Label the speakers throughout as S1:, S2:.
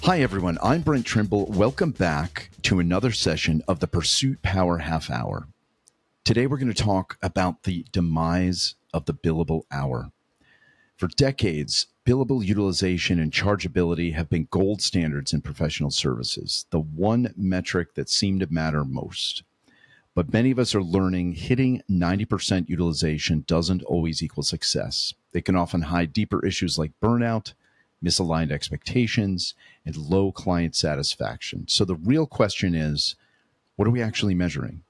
S1: Hi, everyone. I'm Brent Trimble. Welcome back to another session of the Pursuit Power Half Hour. Today, we're going to talk about the demise of the billable hour. For decades, billable utilization and chargeability have been gold standards in professional services, the one metric that seemed to matter most. But many of us are learning hitting 90% utilization doesn't always equal success. They can often hide deeper issues like burnout, misaligned expectations, and low client satisfaction. So the real question is, what are we actually measuring?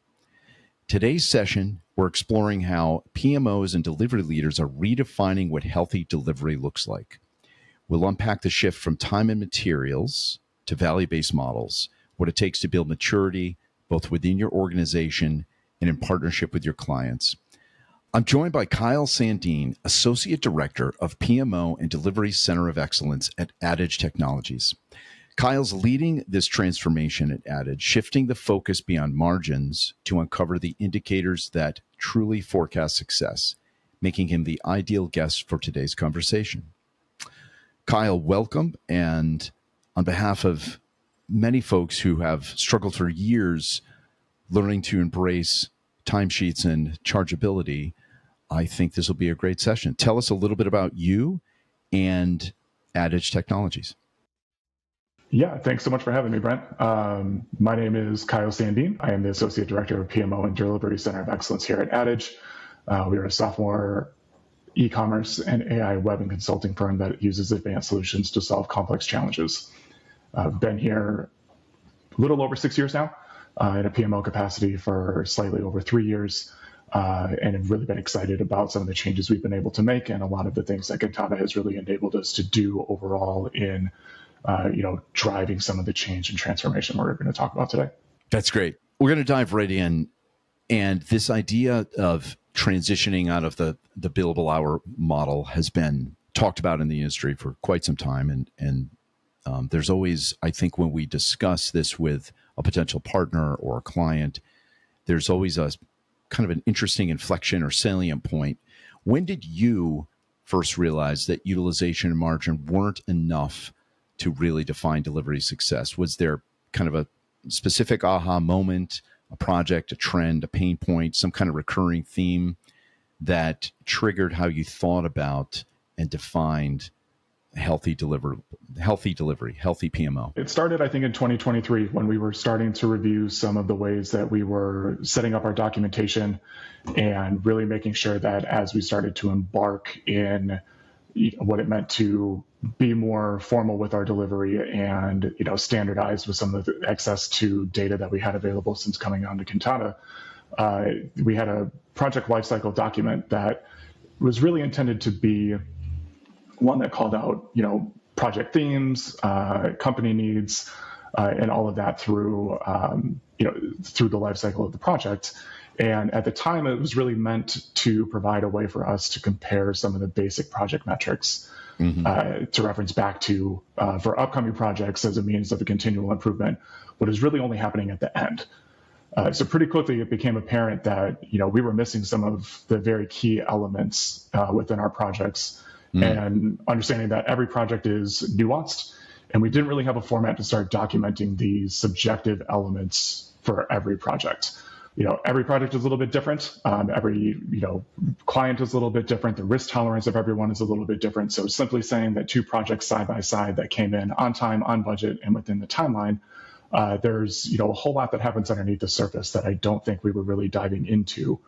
S1: Today's session, we're exploring how PMOs and delivery leaders are redefining what healthy delivery looks like. We'll unpack the shift from time and materials to value-based models, what it takes to build maturity, both within your organization and in partnership with your clients. I'm joined by Kyle Sandine, Associate Director of PMO and Delivery Center of Excellence at Adage Technologies. Kyle's leading this transformation at Adage, shifting the focus beyond margins to uncover the indicators that truly forecast success, making him the ideal guest for today's conversation. Kyle, welcome. And on behalf of many folks who have struggled for years learning to embrace timesheets and chargeability, I think this will be a great session. Tell us a little bit about you and Adage Technologies.
S2: Yeah, thanks so much for having me, Brent. My name is Kyle Sandine. I am the Associate Director of PMO and Delivery Center of Excellence here at Adage. We are a software, e-commerce, and AI web and consulting firm that uses advanced solutions to solve complex challenges. I've been here a little over 6 years now, in a PMO capacity for slightly over 3 years, and have really been excited about some of the changes we've been able to make and a lot of the things that Kantata has really enabled us to do overall in driving some of the change and transformation we're going to talk about today.
S1: That's great. We're going to dive right in. And this idea of transitioning out of the billable hour model has been talked about in the industry for quite some time. And there's always, I think, when we discuss this with a potential partner or a client, there's always a kind of an interesting inflection or salient point. When did you first realize that utilization and margin weren't enough to really define delivery success? Was there kind of a specific aha moment, a project, a trend, a pain point, some kind of recurring theme that triggered how you thought about and defined healthy delivery, healthy PMO?
S2: It started, I think, in 2023 when we were starting to review some of the ways that we were setting up our documentation and really making sure that as we started to embark in what it meant to be more formal with our delivery and standardized with some of the access to data that we had available since coming on to Kantata, we had a project lifecycle document that was really intended to be one that called out, project themes, company needs, and all of that through the life cycle of the project. And at the time, it was really meant to provide a way for us to compare some of the basic project metrics to reference back to for upcoming projects as a means of a continual improvement, what is really only happening at the end. So pretty quickly, it became apparent that we were missing some of the very key elements within our projects. And understanding that every project is nuanced, and we didn't really have a format to start documenting these subjective elements for every project. Every project is a little bit different. Every client is a little bit different. The risk tolerance of everyone is a little bit different. So simply saying that two projects side by side that came in on time, on budget, and within the timeline, there's a whole lot that happens underneath the surface that I don't think we were really diving into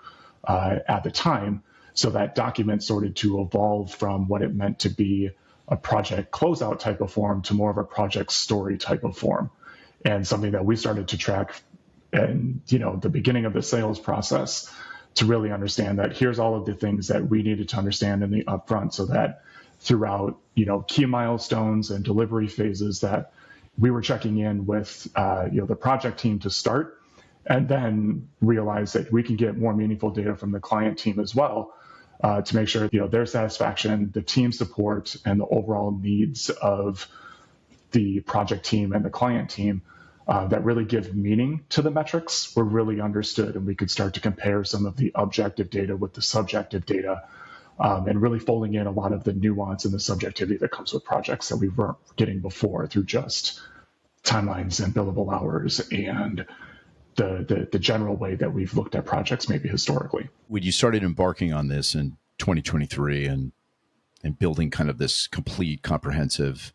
S2: at the time. So that document started to evolve from what it meant to be a project closeout type of form to more of a project story type of form, and something that we started to track in the beginning of the sales process to really understand that here's all of the things that we needed to understand in the upfront, so that throughout key milestones and delivery phases that we were checking in with the project team to start, and then realize that we can get more meaningful data from the client team as well. To make sure their satisfaction, the team support, and the overall needs of the project team and the client team that really give meaning to the metrics were really understood, and we could start to compare some of the objective data with the subjective data and really folding in a lot of the nuance and the subjectivity that comes with projects that we weren't getting before through just timelines and billable hours and the general way that we've looked at projects maybe historically.
S1: When you started embarking on this in 2023 and building kind of this complete, comprehensive,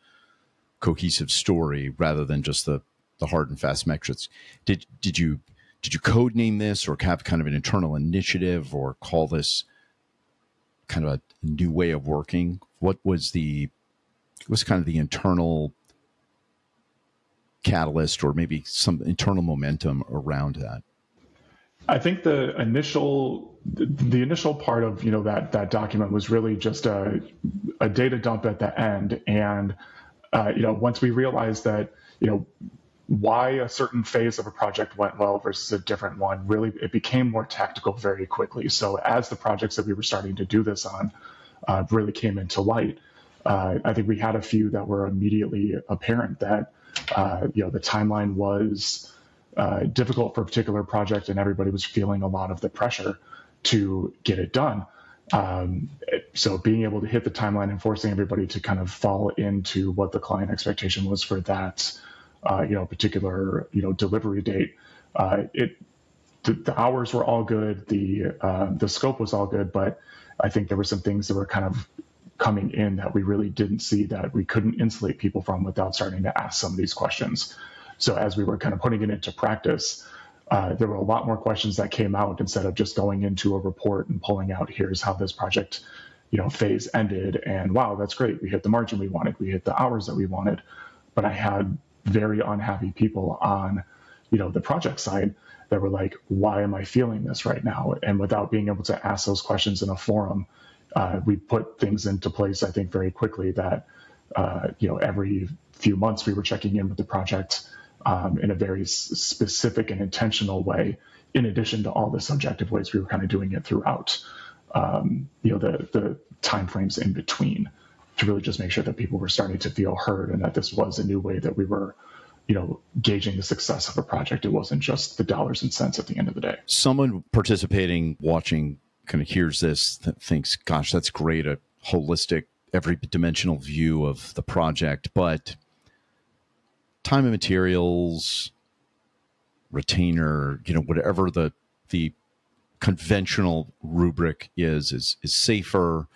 S1: cohesive story rather than just the hard and fast metrics, did you code name this or have kind of an internal initiative or call this kind of a new way of working? What's kind of the internal catalyst or maybe some internal momentum around that?
S2: I think the initial part of that document was really just a data dump at the end, and once we realized that why a certain phase of a project went well versus a different one, really it became more tactical very quickly. So as the projects that we were starting to do this on really came into light, I think we had a few that were immediately apparent that the timeline was difficult for a particular project, and everybody was feeling a lot of the pressure to get it done. So being able to hit the timeline and forcing everybody to kind of fall into what the client expectation was for that, particular, delivery date. The hours were all good. The scope was all good, but I think there were some things that were kind of coming in that we really didn't see that we couldn't insulate people from without starting to ask some of these questions. So as we were kind of putting it into practice, there were a lot more questions that came out instead of just going into a report and pulling out, here's how this project, phase ended. And wow, that's great. We hit the margin we wanted. We hit the hours that we wanted. But I had very unhappy people on, the project side that were like, why am I feeling this right now? And without being able to ask those questions in a forum, we put things into place, I think, very quickly that, every few months we were checking in with the project in a very specific and intentional way, in addition to all the subjective ways we were kind of doing it throughout, the timeframes in between, to really just make sure that people were starting to feel heard and that this was a new way that we were, gauging the success of a project. It wasn't just the dollars and cents at the end of the day.
S1: Someone participating, watching, kind of hears this, thinks, gosh, that's great, a holistic, every dimensional view of the project, but time and materials, retainer, whatever the conventional rubric is safer.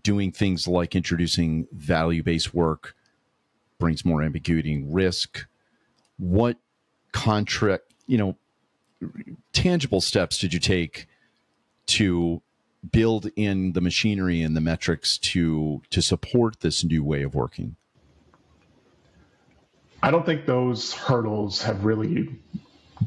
S1: Doing things like introducing value-based work brings more ambiguity and risk. What tangible steps did you take to build in the machinery and the metrics to support this new way of working?
S2: I don't think those hurdles have really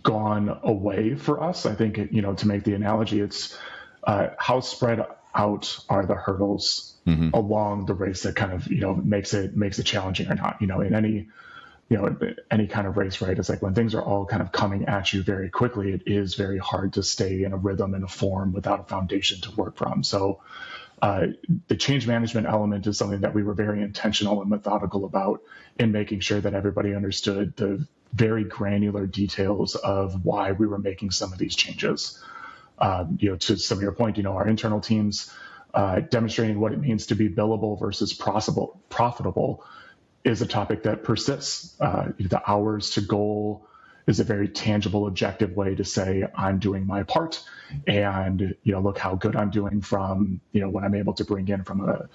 S2: gone away for us. I think, to make the analogy, it's how spread out are the hurdles along the race that kind of, makes it challenging or not. In any kind of race, right? It's like when things are all kind of coming at you very quickly, it is very hard to stay in a rhythm and a form without a foundation to work from. So the change management element is something that we were very intentional and methodical about in making sure that everybody understood the very granular details of why we were making some of these changes. To some of your point, our internal teams demonstrating what it means to be billable versus profitable is a topic that persists. The hours to goal is a very tangible, objective way to say, I'm doing my part, and look how good I'm doing from what I'm able to bring in from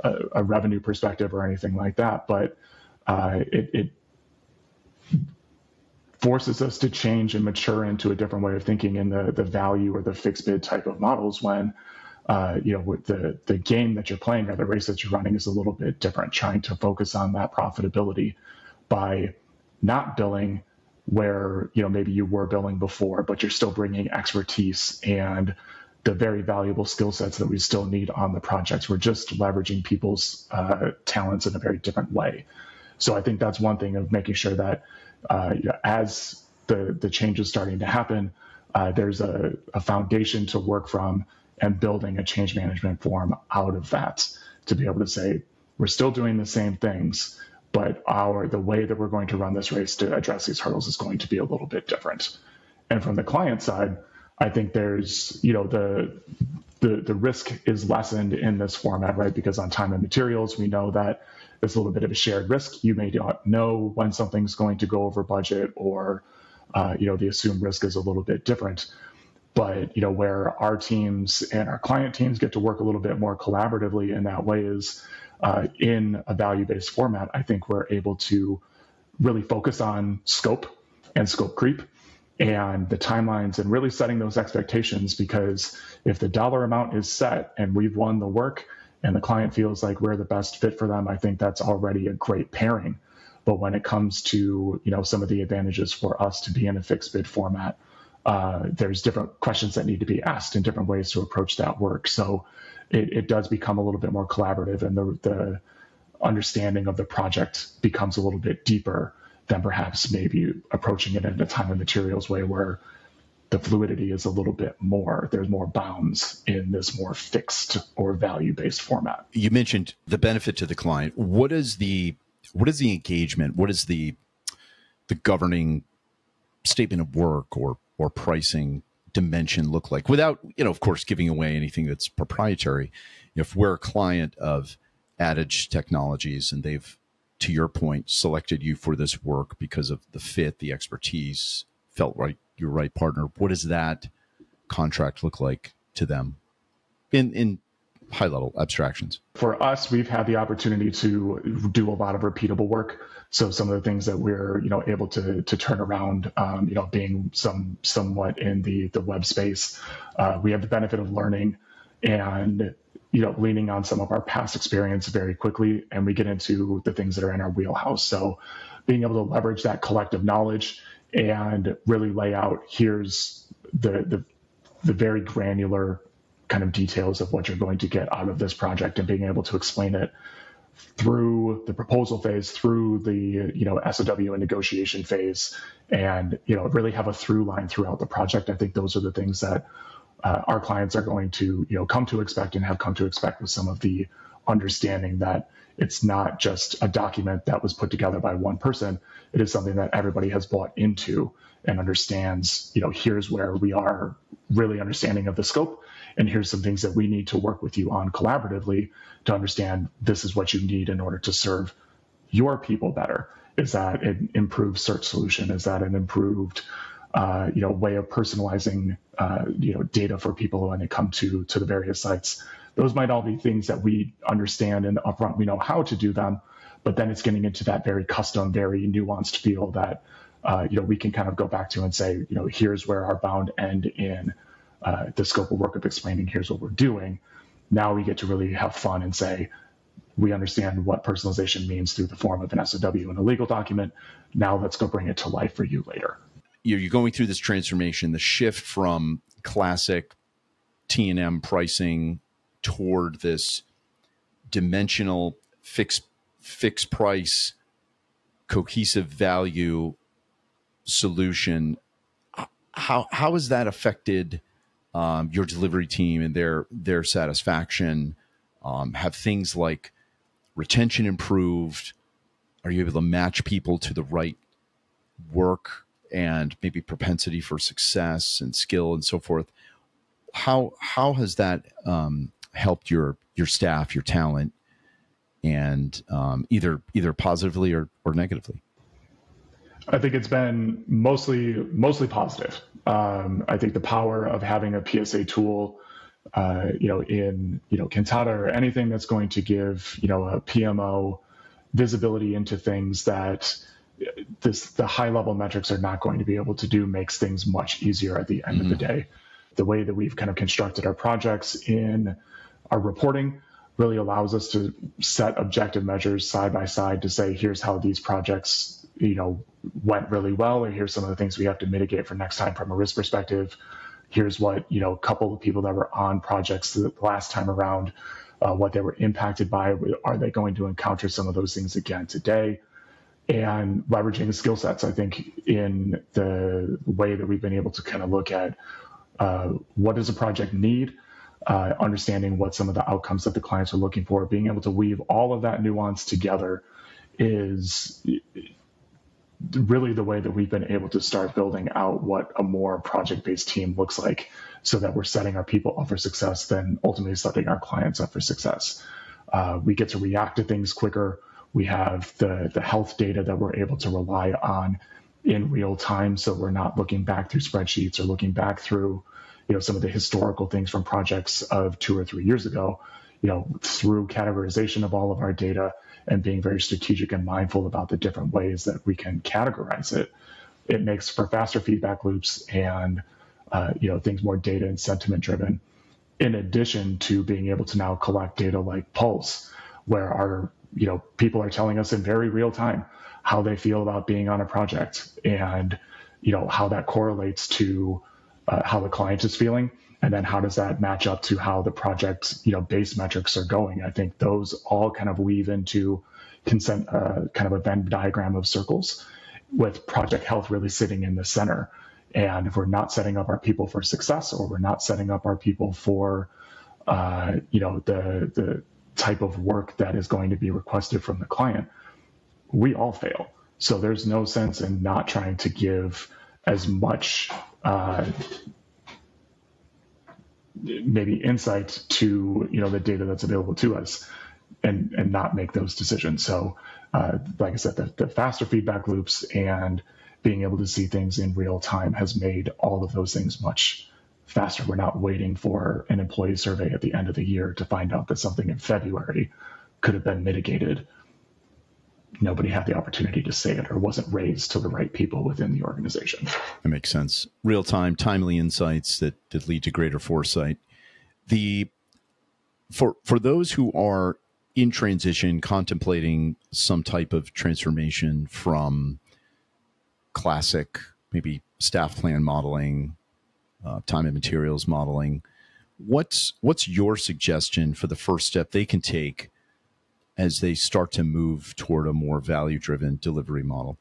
S2: a revenue perspective or anything like that. But it forces us to change and mature into a different way of thinking in the value or the fixed bid type of models when with the game that you're playing or the race that you're running is a little bit different, trying to focus on that profitability by not billing where maybe you were billing before, but you're still bringing expertise and the very valuable skill sets that we still need on the projects. We're just leveraging people's talents in a very different way. So I think that's one thing of making sure that as the change is starting to happen, there's a foundation to work from and building a change management form out of that to be able to say, we're still doing the same things, but the way that we're going to run this race to address these hurdles is going to be a little bit different. And from the client side, I think there's, the the risk is lessened in this format, right? Because on time and materials, we know that it's a little bit of a shared risk. You may not know when something's going to go over budget, or the assumed risk is a little bit different. But where our teams and our client teams get to work a little bit more collaboratively in that way is in a value-based format. I think we're able to really focus on scope and scope creep and the timelines, and really setting those expectations, because if the dollar amount is set and we've won the work and the client feels like we're the best fit for them, I think that's already a great pairing. But when it comes to some of the advantages for us to be in a fixed bid format, there's different questions that need to be asked and different ways to approach that work. So it does become a little bit more collaborative, and the understanding of the project becomes a little bit deeper than perhaps maybe approaching it in a time and materials way, where the fluidity is a little bit more. There's more bounds in this more fixed or value-based format.
S1: You mentioned the benefit to the client. What is the engagement? What is the governing statement of work or pricing dimension look like, without, of course, giving away anything that's proprietary? If we're a client of Adage Technologies and they've, to your point, selected you for this work because of the fit, the expertise, felt right, you're right partner, what does that contract look like to them in high level abstractions?
S2: For us, we've had the opportunity to do a lot of repeatable work. So some of the things that we're able to turn around, being somewhat in the web space, we have the benefit of learning and leaning on some of our past experience very quickly, and we get into the things that are in our wheelhouse. So being able to leverage that collective knowledge and really lay out, here's the very granular kind of details of what you're going to get out of this project, and being able to explain it through the proposal phase, through the SOW and negotiation phase, and really have a through line throughout the project. I think those are the things that our clients are going to come to expect, and have come to expect, with some of the understanding that it's not just a document that was put together by one person. It is something that everybody has bought into and understands. Here's where we are really understanding of the scope, and here's some things that we need to work with you on collaboratively to understand this is what you need in order to serve your people better. Is that an improved search solution? Is that an improved way of personalizing data for people when they come to the various sites? Those might all be things that we understand, and upfront we know how to do them, but then it's getting into that very custom, very nuanced feel that we can kind of go back to and say, here's where our bound end in the scope of work of explaining, here's what we're doing. Now we get to really have fun and say, we understand what personalization means through the form of an SOW and a legal document. Now let's go bring it to life for you later.
S1: You're going through this transformation, the shift from classic T&M pricing toward this dimensional fixed price, cohesive value solution. How has that affected your delivery team and their satisfaction? Have things like retention improved? Are you able to match people to the right work and maybe propensity for success and skill and so forth? How has that helped your staff, your talent, and either positively or negatively?
S2: I think it's been mostly positive. I think the power of having a PSA tool, in Kantata, or anything that's going to give a PMO visibility into things that the high level metrics are not going to be able to do, makes things much easier at the end of the day. The way that we've kind of constructed our projects in our reporting really allows us to set objective measures side by side to say, here's how these projects went really well, or here's some of the things we have to mitigate for next time from a risk perspective. Here's what a couple of people that were on projects the last time around, what they were impacted by. Are they going to encounter some of those things again today? And leveraging the skill sets, I think, in the way that we've been able to kind of look at what does a project need, understanding what some of the outcomes that the clients are looking for, being able to weave all of that nuance together is really the way that we've been able to start building out what a more project-based team looks like, so that we're setting our people up for success, then ultimately setting our clients up for success. We get to react to things quicker. We have the health data that we're able to rely on in real time, so we're not looking back through spreadsheets or looking back through some of the historical things from projects of 2 or 3 years ago. Through categorization of all of our data and being very strategic and mindful about the different ways that we can categorize it, it makes for faster feedback loops and things more data and sentiment driven. In addition to being able to now collect data like Pulse, where our people are telling us in very real time how they feel about being on a project, and how that correlates to how the client is feeling, and then how does that match up to how the project's base metrics are going. I think those all kind of weave into kind of a Venn diagram of circles, with project health really sitting in the center. And if we're not setting up our people for success, or we're not setting up our people for the type of work that is going to be requested from the client, we all fail. So there's no sense in not trying to give as much maybe insight to the data that's available to us, and not make those decisions. So like I said, the faster feedback loops and being able to see things in real time has made all of those things much faster. We're not waiting for an employee survey at the end of the year to find out that something in February could have been mitigated. Nobody had the opportunity to say it, or wasn't raised to the right people within the organization.
S1: That makes sense. Real-time, timely insights that lead to greater foresight. For those who are in transition, contemplating some type of transformation from classic, maybe staff plan modeling, time and materials modeling, what's your suggestion for the first step they can take as they start to move toward a more value-driven delivery model?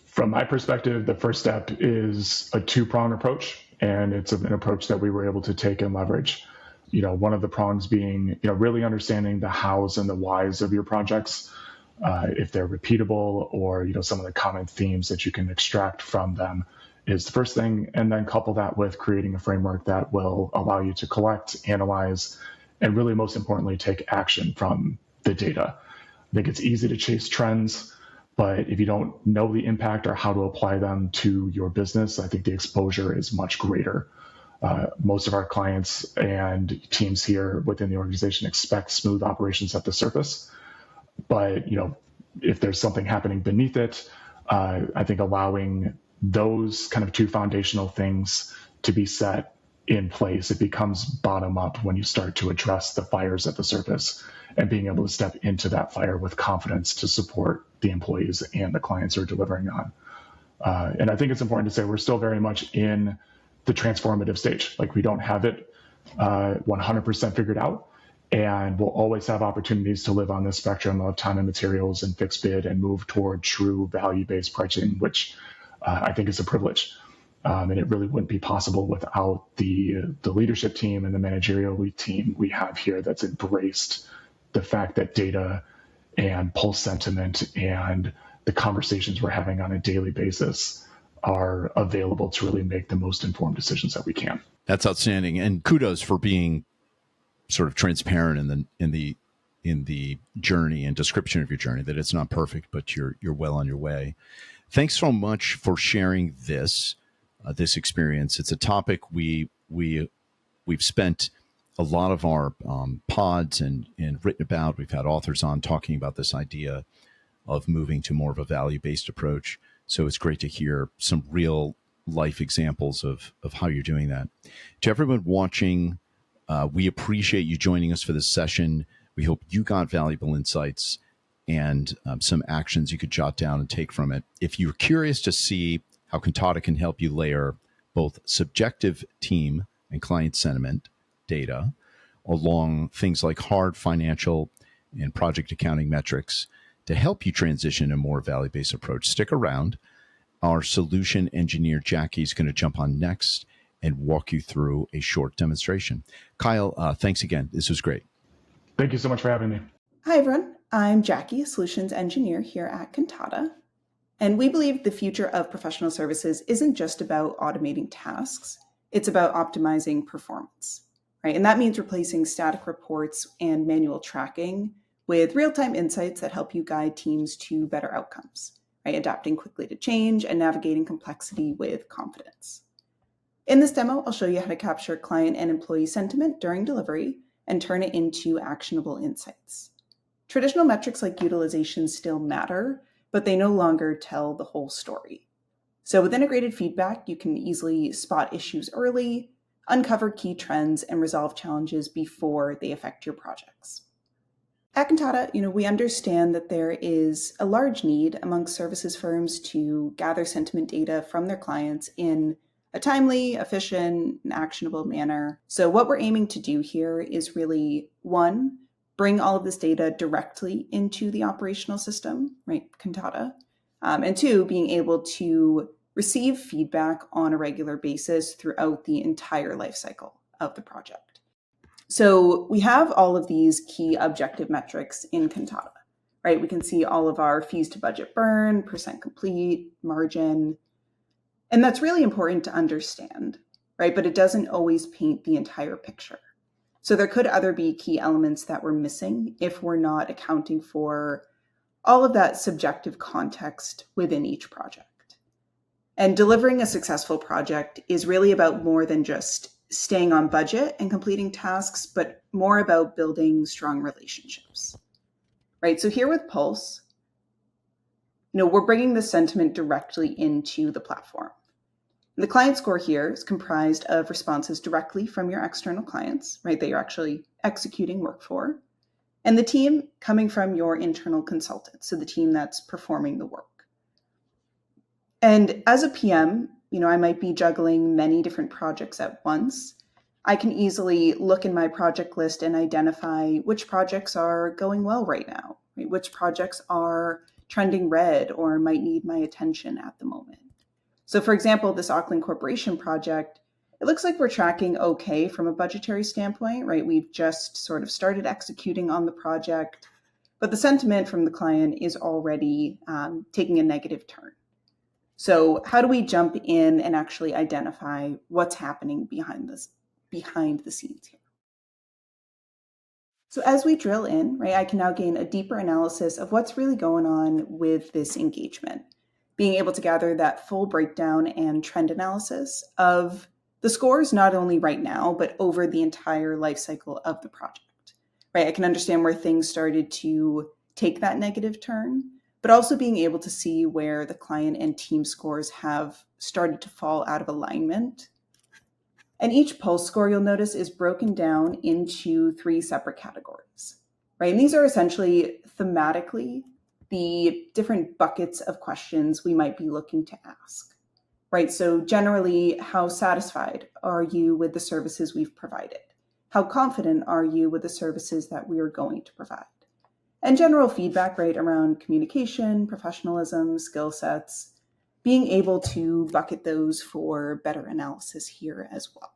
S2: From my perspective, the first step is a two-pronged approach, and it's an approach that we were able to take and leverage. One of the prongs being, really understanding the hows and the whys of your projects, if they're repeatable, or some of the common themes that you can extract from them, is the first thing. And then couple that with creating a framework that will allow you to collect, analyze, and really, most importantly, take action from the data. I think it's easy to chase trends, but if you don't know the impact or how to apply them to your business, I think the exposure is much greater. Most of our clients and teams here within the organization expect smooth operations at the surface, but if there's something happening beneath it, I think allowing those kind of two foundational things to be set in place, it becomes bottom up when you start to address the fires at the surface, and being able to step into that fire with confidence to support the employees and the clients you're delivering on. And I think it's important to say we're still very much in the transformative stage. Like, we don't have it 100% figured out, and we'll always have opportunities to live on this spectrum of time and materials and fixed bid, and move toward true value-based pricing, which I think is a privilege. And it really wouldn't be possible without the leadership team and the managerial team we have here that's embraced the fact that data and pulse sentiment and the conversations we're having on a daily basis are available to really make the most informed decisions that we can.
S1: That's outstanding, and kudos for being sort of transparent in the journey and description of your journey, that it's not perfect, but you're well on your way. Thanks so much for sharing this experience. It's a topic we've spent a lot of our pods and written about. We've had authors on talking about this idea of moving to more of a value-based approach. So it's great to hear some real life examples of how you're doing that. To everyone watching, we appreciate you joining us for this session. We hope you got valuable insights and some actions you could jot down and take from it. If you're curious to see how Kantata can help you layer both subjective team and client sentiment data along things like hard financial and project accounting metrics to help you transition a more value-based approach, stick around. Our solution engineer, Jackie, is going to jump on next and walk you through a short demonstration. Kyle, thanks again. This was great.
S2: Thank you so much for having me.
S3: Hi, everyone. I'm Jackie, a solutions engineer here at Kantata. And we believe the future of professional services isn't just about automating tasks, it's about optimizing performance, right? And that means replacing static reports and manual tracking with real-time insights that help you guide teams to better outcomes, right? Adapting quickly to change and navigating complexity with confidence. In this demo, I'll show you how to capture client and employee sentiment during delivery and turn it into actionable insights. Traditional metrics like utilization still matter, but they no longer tell the whole story. So with integrated feedback, you can easily spot issues early, uncover key trends, and resolve challenges before they affect your projects. At Kantata, we understand that there is a large need among services firms to gather sentiment data from their clients in a timely, efficient, and actionable manner. So what we're aiming to do here is really, one, bring all of this data directly into the operational system, right, Kantata, and two, being able to receive feedback on a regular basis throughout the entire life cycle of the project. So we have all of these key objective metrics in Kantata, right? We can see all of our fees to budget burn, percent complete, margin, and that's really important to understand, right? But it doesn't always paint the entire picture. So there could other be key elements that we're missing if we're not accounting for all of that subjective context within each project. And delivering a successful project is really about more than just staying on budget and completing tasks, but more about building strong relationships, right? So here with Pulse, we're bringing the sentiment directly into the platform. The client score here is comprised of responses directly from your external clients, right, that you're actually executing work for, and the team coming from your internal consultants, so the team that's performing the work. And as a PM, I might be juggling many different projects at once. I can easily look in my project list and identify which projects are going well right now, right? Which projects are trending red or might need my attention at the moment. So for example, this Auckland Corporation project, it looks like we're tracking okay from a budgetary standpoint, right? We've just sort of started executing on the project, but the sentiment from the client is already taking a negative turn. So how do we jump in and actually identify what's happening behind the scenes here? So as we drill in, right, I can now gain a deeper analysis of what's really going on with this engagement, being able to gather that full breakdown and trend analysis of the scores, not only right now, but over the entire life cycle of the project, right? I can understand where things started to take that negative turn, but also being able to see where the client and team scores have started to fall out of alignment. And each pulse score, you'll notice, is broken down into 3 separate categories, right? And these are essentially thematically the different buckets of questions we might be looking to ask, right? So generally, how satisfied are you with the services we've provided? How confident are you with the services that we are going to provide? And general feedback, right, around communication, professionalism, skill sets, being able to bucket those for better analysis here as well.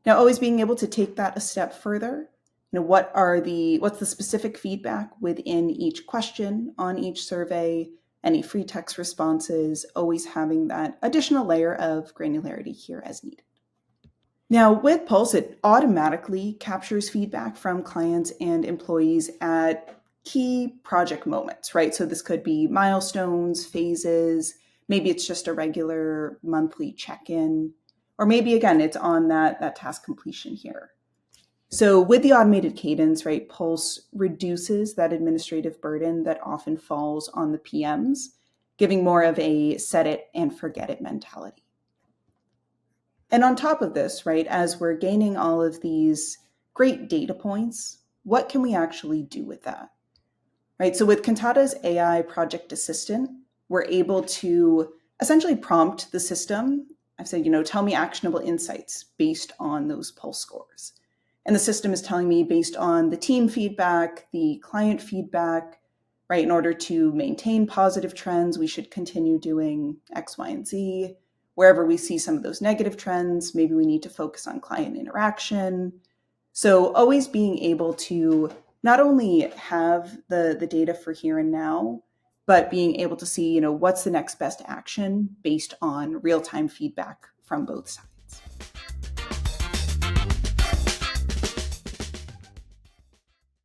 S3: Now, always being able to take that a step further, what's the specific feedback within each question on each survey, any free text responses, always having that additional layer of granularity here as needed. Now, with Pulse, it automatically captures feedback from clients and employees at key project moments, right? So this could be milestones, phases, maybe it's just a regular monthly check-in, or maybe, again, it's on that task completion here. So with the automated cadence, right, Pulse reduces that administrative burden that often falls on the PMs, giving more of a set it and forget it mentality. And on top of this, right, as we're gaining all of these great data points, what can we actually do with that? Right, so with Kantata's AI project assistant, we're able to essentially prompt the system. I've said, tell me actionable insights based on those pulse scores. And the system is telling me based on the team feedback, the client feedback, right, in order to maintain positive trends, we should continue doing X, Y, and Z. Wherever we see some of those negative trends, maybe we need to focus on client interaction. So always being able to not only have the data for here and now, but being able to see, what's the next best action based on real-time feedback from both sides.